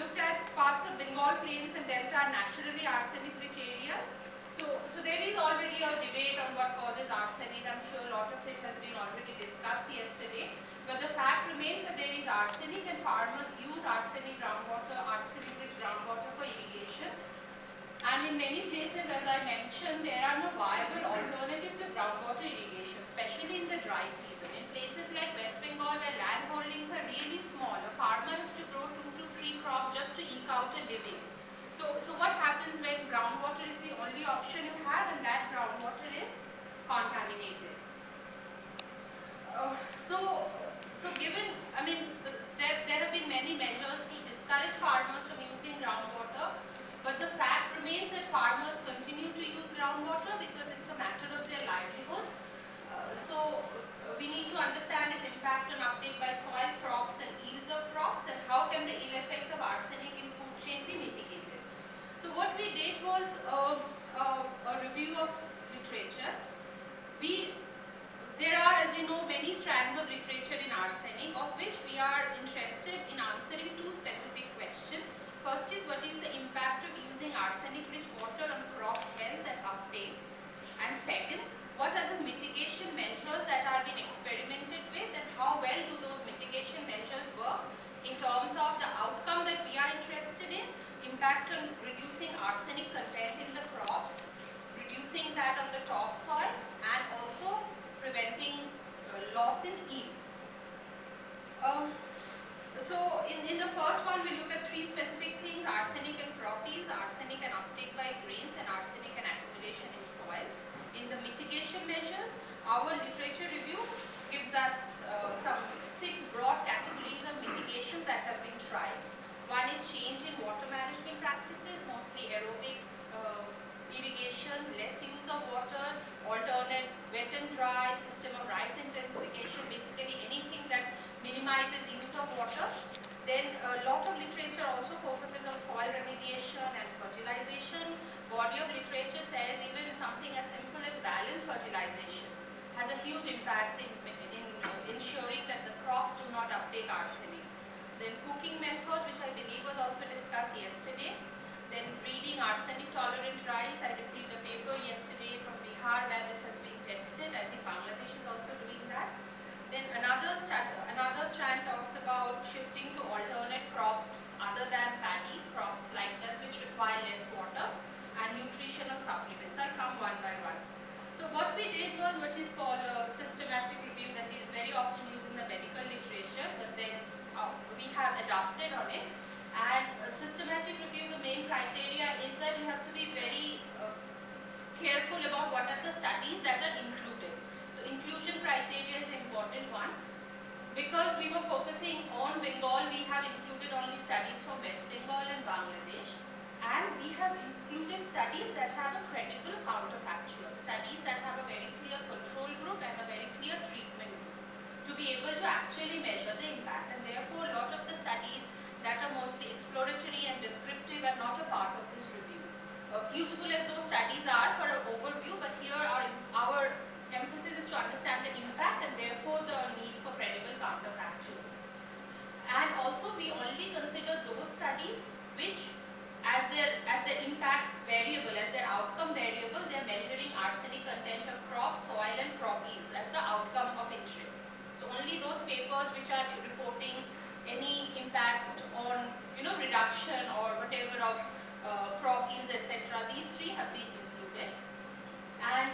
looked at parts of Bengal plains and delta are naturally arsenic-rich areas. So there is already a debate on what causes arsenic. I'm sure a lot of it has been already discussed yesterday. But the fact remains that there is arsenic and farmers use arsenic-rich groundwater for irrigation. And in many places, as I mentioned, there are no viable alternative to groundwater irrigation, especially in the dry season. In places like West Bengal, where land holdings are really small, a farmer has to grow 2 to 3 crops just to eke out a living. So what happens when groundwater is the only option you have and that groundwater is contaminated? So given, I mean, there have been many measures to discourage farmers from using groundwater, but the fact remains that farmers continue to use groundwater because it's a matter of their livelihoods. We need to understand its impact on uptake by soil, crops and yields of crops, and how can the ill effects of arsenic in food chain be mitigated. So what we did was a review of literature. There are, as you know, many strands of literature in arsenic, of which we are interested in answering 2 specific questions. First is, what is the impact of using arsenic-rich water on crop health and uptake? And second, what are the mitigation measures that are being experimented with, and how well do those mitigation measures work in terms of the outcome that we are interested in, impact on reducing arsenic content in the crops, reducing that on the topsoil, and also preventing loss in yields. So in the first one, we look at 3 specific things: arsenic and crop yields, arsenic and uptake by grains, and arsenic and accumulation in soil. In the mitigation measures, our literature review gives us some 6 broad categories of mitigations that have been tried. One is change in water management practices, mostly aerobic irrigation, less use of water, alternate wet and dry, system of rise intensification, basically anything that minimizes use of water. Then a lot of literature also focuses on soil remediation and fertilization. Body of literature says even something as simple as balanced fertilization has a huge impact in ensuring that the crops do not uptake arsenic. Then cooking methods, which I believe was also discussed yesterday. Then breeding arsenic tolerant rice. I received a paper yesterday from Bihar where this has been tested. I think Bangladesh is also doing that. Then another strand talks about shifting to alternate crops other than paddy, crops like that which require less water, and nutritional supplements. I'll come one by one. So what we did was what is called a systematic review, that is very often used in the medical literature, but then we have adapted on it. And a systematic review, the main criteria is that you have to be very careful about what are the studies that are included. So inclusion criteria is an important one. Because we were focusing on Bengal, we have included only studies from West Bengal and Bangladesh. And we have included studies that have a credible counterfactual, studies that have a very clear control group and a very clear treatment group, to be able to actually measure the impact. And therefore, a lot of the studies that are mostly exploratory and descriptive are not a part of this review. Useful as those studies are for an overview, but here our emphasis is to understand the impact and therefore the need for credible counterfactuals. And also we only consider those studies which, as their impact variable, as their outcome variable, they are measuring arsenic content of crops, soil and crop yields as the outcome of interest. So only those papers which are reporting any impact on reduction or whatever of crop yields, etc., these 3 have been included. And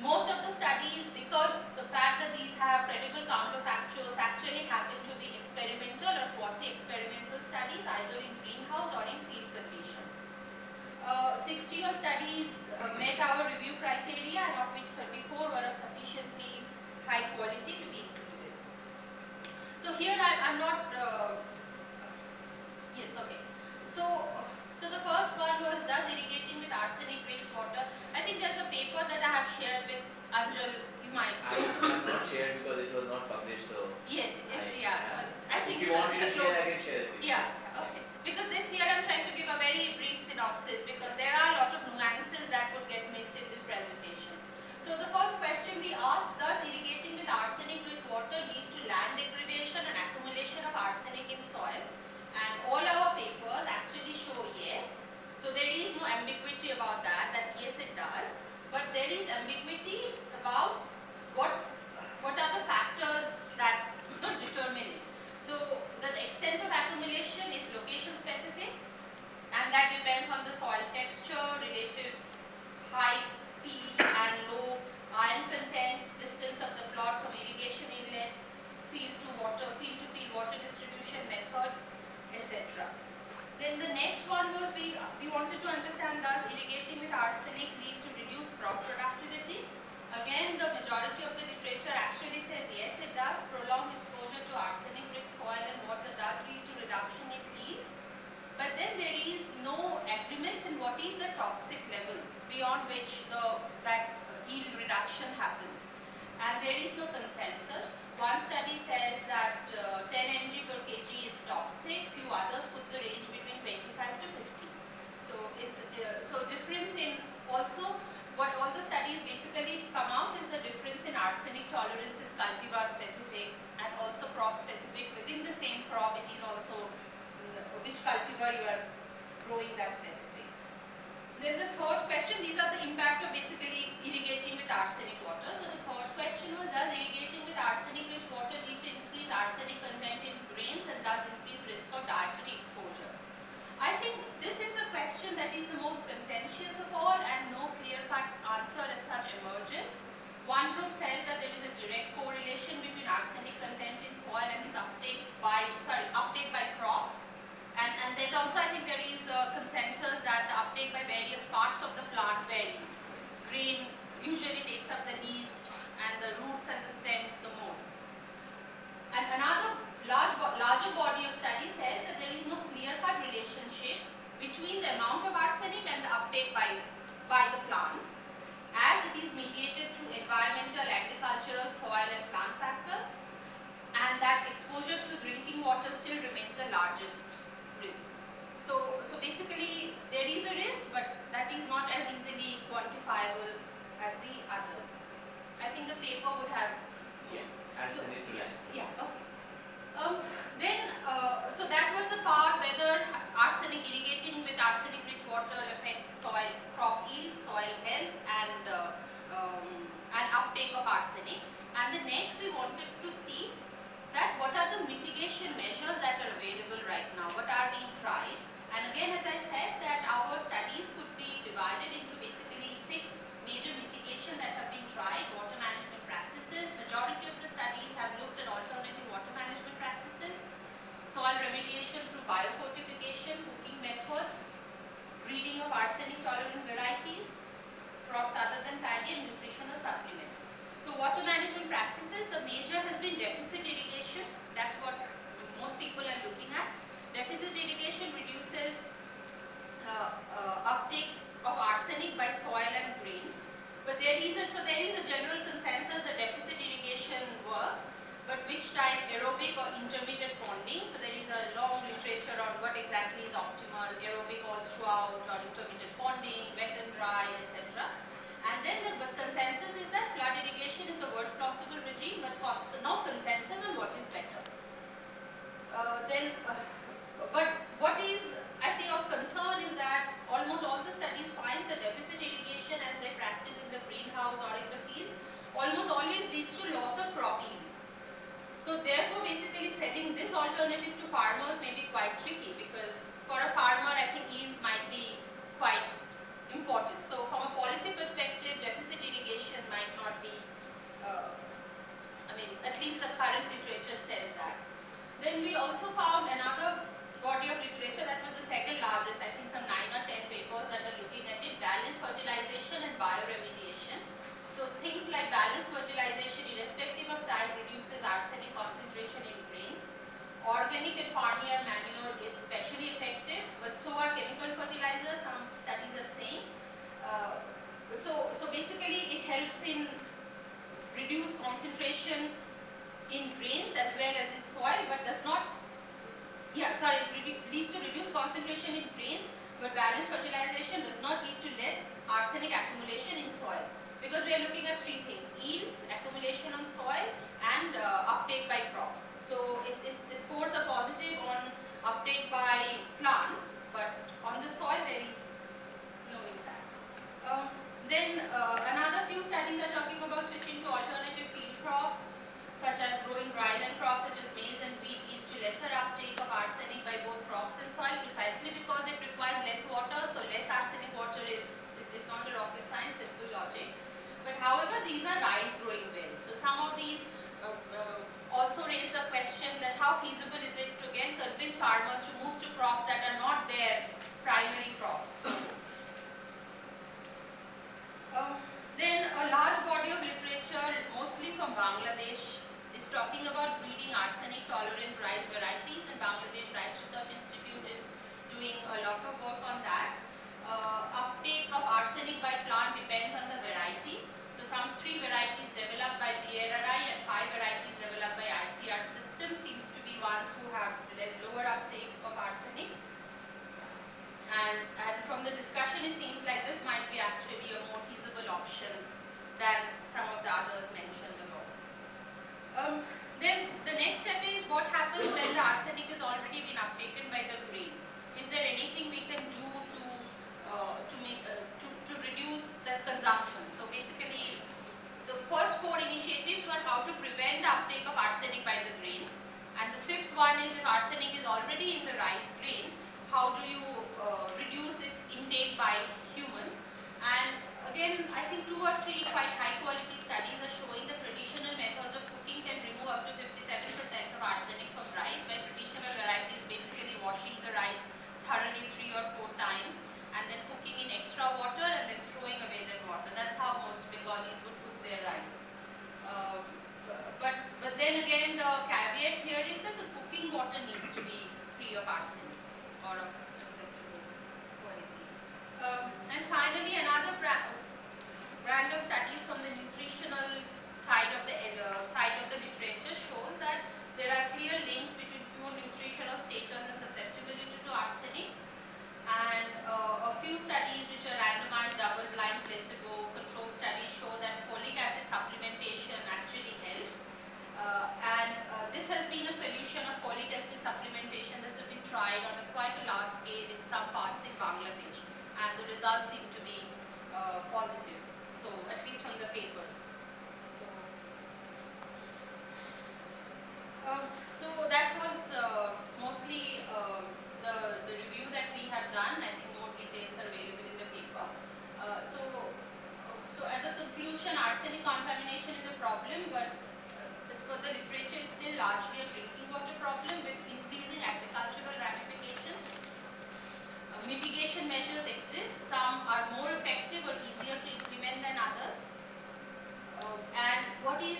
most of the studies, because the fact that these have credible counterfactuals, actually happen to be experimental or quasi-experimental studies, either in greenhouse or in field conditions. 60 of studies met our review criteria, and of which 34 were of sufficiently high quality to be included. So here I'm not, yes, okay. So the first one was, does irrigating with arsenic-rich water? I think there's a paper that I have shared with Anjal. You might. I have not shared because it was not published. So yes, yeah. I think if you want me to share, I can share it with you. Yeah, okay. Because this here I'm trying to give a very brief synopsis, because there are a lot of nuances that would get missed in this presentation. So the first question we asked, does irrigating with arsenic-rich water lead to land degradation and accumulation of arsenic in soil? And all our papers next one was we wanted to understand, does irrigating with arsenic lead to reduced crop productivity? Again, the majority of the literature actually says yes, it does. Prolonged exposure to arsenic-rich soil and water does lead to reduction in yields. But then there is no agreement in what is the toxic level beyond which that yield reduction happens. And there is no consensus. One study says that 10 mg per kg is toxic. Few others put the range between 25 to 50. So it's so difference in also what all the studies basically come out is the difference in arsenic tolerance is cultivar specific and also crop specific. Within the same crop, it is also which cultivar you are growing that specific. Then the third question, these are the impact of basically irrigating with arsenic water. So the third question was, does irrigating with arsenic rich water lead to increase arsenic content in grains and does increase risk of dietary exposure? I think this is the question that is the most contentious of all and no clear-cut answer as such emerges. One group says that there is a direct correlation between arsenic content in soil and its uptake by crops. And then also I think there is a consensus that the uptake by various parts of the plant varies. Grain usually takes up the least and the roots and the stem the most. And another larger body of study says that there is no clear-cut relationship between the amount of arsenic and the uptake by the plants, as it is mediated through environmental, agricultural, soil and plant factors, and that exposure through drinking water still remains the largest risk. So basically there is a risk, but that is not as easily quantifiable as the others. I think the paper would have arsenic to that. Yeah, okay. So that was the part whether arsenic irrigating with arsenic rich water affects soil crop yield, soil health and uptake of arsenic. And the next we wanted to see that what are the mitigation measures that are available right now, what are being tried. And again, as I said, that our studies could be divided into basically 6 major mitigation that have been tried. Water management practices, majority of the studies have looked at alternative water management practices, soil remediation through biofortification, cooking methods, breeding of arsenic tolerant varieties, crops other than paddy and nutritional supplements. So water management practices, the major has been deficit irrigation. That's what most people are looking at. Deficit irrigation reduces uptake of arsenic by soil and grain. But there is a general consensus that deficit irrigation works, but which type, aerobic or intermittent ponding. So there is a long literature on what exactly is optimal, aerobic all throughout or intermittent ponding, wet and dry, etc. And then the consensus is that flood irrigation is the worst possible regime, but no consensus on what is better. But what is, I think, of concern is that almost all the studies find that deficit irrigation as they practice in the greenhouse or in the fields almost always leads to loss of crop yields. So therefore, basically selling this alternative to farmers may be quite tricky, because for a farmer, I think yields might be quite important. So from a policy perspective, deficit irrigation might not be, at least the current literature says that. Then we also found another body of literature that was the second largest, I think some 9 or 10 papers that are looking at it, balanced fertilization and bioremediation. So things like balanced fertilization, irrespective of type, reduces arsenic concentration in grains. Organic and farmyard manure is especially effective, but so are chemical fertilizers, some studies are saying. So basically it helps in reduce concentration in grains as well as in soil, but does not, leads to reduced concentration in grains, but balanced fertilization does not lead to less arsenic accumulation in soil. Because we are looking at 3 things: yields, accumulation on soil and uptake by crops. So it scores a positive on uptake by plants, but on the soil there is no impact. Then another few studies are talking about switching to alternative field crops, such as growing dryland crops such as maize and wheat leads to lesser uptake of arsenic by both crops and soil, precisely because it requires less water. So less arsenic water is not a rocket science, simple logic. But however, these are rice growing wells. So some of these also raise the question that how feasible is it to again convince farmers to move to crops that are not there made by humans. And again, I think 2 or 3 quite high quality studies are showing that traditional methods of cooking can remove up to 57% of arsenic from rice. By traditional varieties, basically washing the rice thoroughly 3 or 4 times and then cooking in extra water and then throwing away that water. That's how most Bengalis would cook their rice. But then again, the caveat here is that the cooking water needs to be free of arsenic or of acceptable quality. And finally, another brand of studies from the nutritional side of the literature shows that there are clear links between poor nutritional status and susceptibility to arsenic. And a few studies which are randomized, double-blind, placebo-controlled studies show that folic acid supplementation actually helps. This has been a solution of folic acid supplementation. This has been tried on quite a large scale in some parts in Bangladesh, and the results seem to be positive. So, at least from the papers. So that was mostly the review that we have done. I think more details are available in the paper. So as a conclusion, arsenic contamination is a problem, but as per the literature, is still largely a drinking water problem with increasing agricultural ramifications. Mitigation measures exist. Some are more effective or easier to implement than others. And what is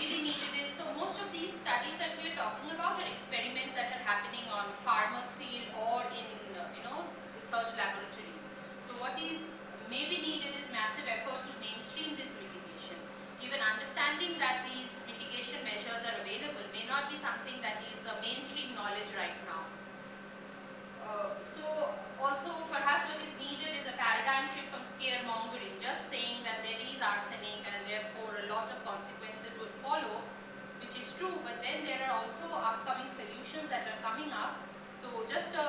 really needed is, so most of these studies that we are talking about are experiments that are happening on farmers' field or in research laboratories. So what is maybe needed is massive effort to mainstream this mitigation. Even understanding that these mitigation measures are available may not be something that is a mainstream knowledge right now. So also perhaps what is needed is a paradigm shift from scaremongering, just saying that there is arsenic and therefore a lot of consequences will follow, which is true, but then there are also upcoming solutions that are coming up. So just a